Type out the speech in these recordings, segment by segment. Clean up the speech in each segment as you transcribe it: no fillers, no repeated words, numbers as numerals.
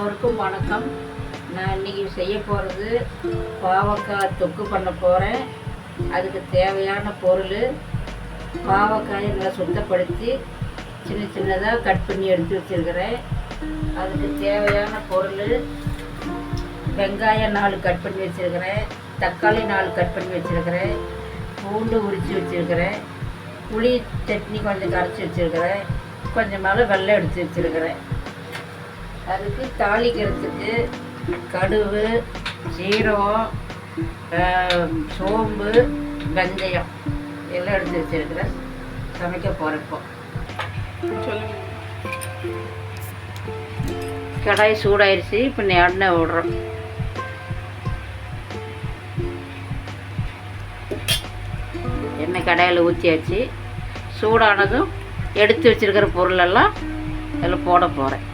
எல்லோருக்கும் வணக்கம். நான் இன்றைக்கி செய்ய போகிறது பாவக்காய் தொக்கு பண்ண போகிறேன். அதுக்கு தேவையான பொருள், பாவக்காயை நல்லா சுத்தப்படுத்தி சின்ன சின்னதாக கட் பண்ணி எடுத்து வச்சுருக்கிறேன். அதுக்கு தேவையான பொருள், வெங்காயம் 4 கட் பண்ணி வச்சுருக்கிறேன், தக்காளி 4 கட் பண்ணி வச்சுருக்கிறேன், பூண்டு உரித்து வச்சுருக்கிறேன், புளி சட்னி கொஞ்சம் கரைச்சி வச்சுருக்கிறேன், கொஞ்சம் மேலே வெள்ளை எடுத்து வச்சுருக்கிறேன். அதுக்கு தாளிக்கிறதுக்கு கடுகு, சீரகம், சோம்பு, வெந்தயம் எல்லாம் எடுத்து வச்சுருக்கிறேன். சமைக்க போகிறப்போ கடாய் சூடாயிருச்சு. இப்போ எண்ணெய் விடுறோம். எண்ணெய் கடாயில் ஊற்றியாச்சு. சூடானதும் எடுத்து வச்சுருக்கிற பொருளெல்லாம் அதில் போட போகிறேன்.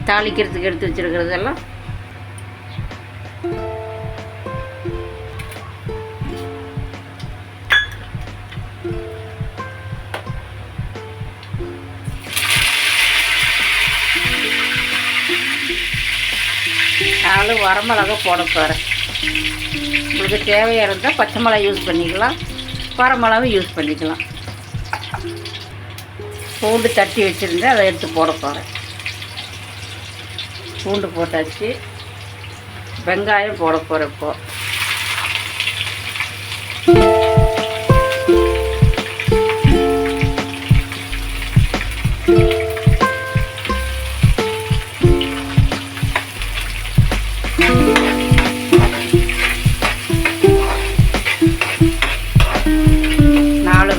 தாளிக்கிறதுக்கு எடுத்து வச்சுருக்கிறதெல்லாம் வரமிளகா போட போகிறேன். உங்களுக்கு தேவையாக இருந்தால் பச்சை மிளகா யூஸ் பண்ணிக்கலாம், வரமிளகாவும் யூஸ் பண்ணிக்கலாம். பூண்டு தட்டி வச்சுருந்தேன், அதை எடுத்து போட போகிறேன். பூண்டு போட்டாச்சு. வெங்காயம் போட போகிறேன். இப்போ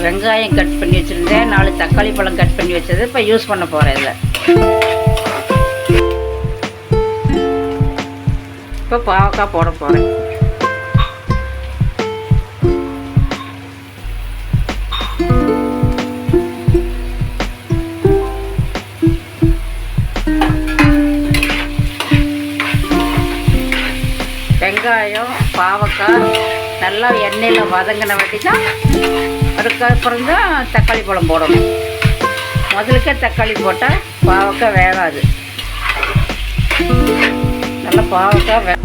வெங்காயம் கட் பண்ணி வச்சுருந்தேன், 4 தக்காளி பழம் கட் பண்ணி வச்சது இப்போ யூஸ் பண்ண போகிறேன். இதில் இப்போ பாவக்காய் போட போகிறேன். வெங்காயம் பாவக்காய் நல்லா எண்ணெயில் வதங்கின வாட்டி தான், அதுக்கப்புறம் தான் தக்காளி பழம் போடணும். முதலுக்கே தக்காளி போட்டால் பாவக்காய் வேகாது. நல்லா பாவக்காய்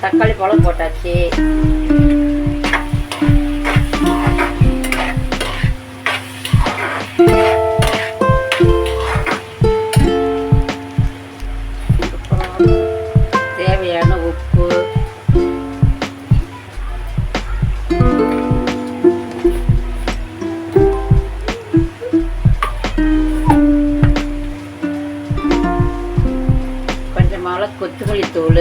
தக்காளி பழம் போட்டாச்சு. தேவையான உப்பு, கொத்தமல்லி தூள்,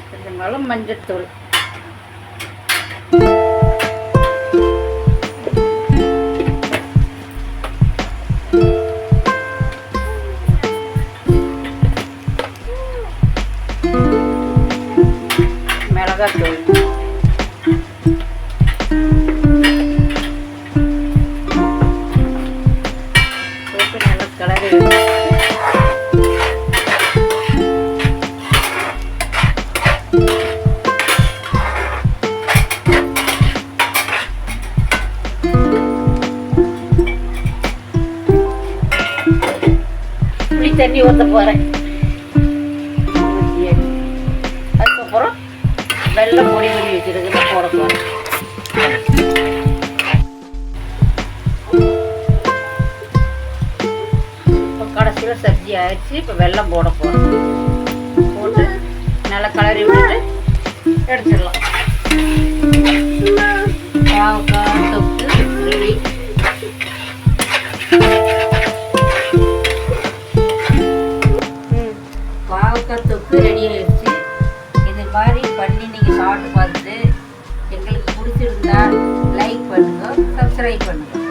கொஞ்சம் மஞ்சத்தூள், மிளகாத்தூள், கலரி புளி தண்ணி ஊற்ற போகிறேன். அதுக்கப்புறம் வெள்ளம் பொடி பண்ணி வச்சுருக்கு போட போகிறேன். கடைசியில் சப்ஜி ஆயிடுச்சு. இப்போ வெல்லம் போட போகிறோம். போட்டு நல்லா கலரி விட்டுட்டு எடுத்துடலாம். பாவக்காய் தொக்கு ரெடி. பாவக்காய் தொக்கு ரெடி ஆயிடுச்சு. இது மாதிரி பண்ணி நீங்கள் சாப்பிட்டு பார்த்துட்டு எங்களுக்கு பிடிச்சிருந்தா லைக் பண்ணுங்க, சப்ஸ்கிரைப் பண்ணுங்க.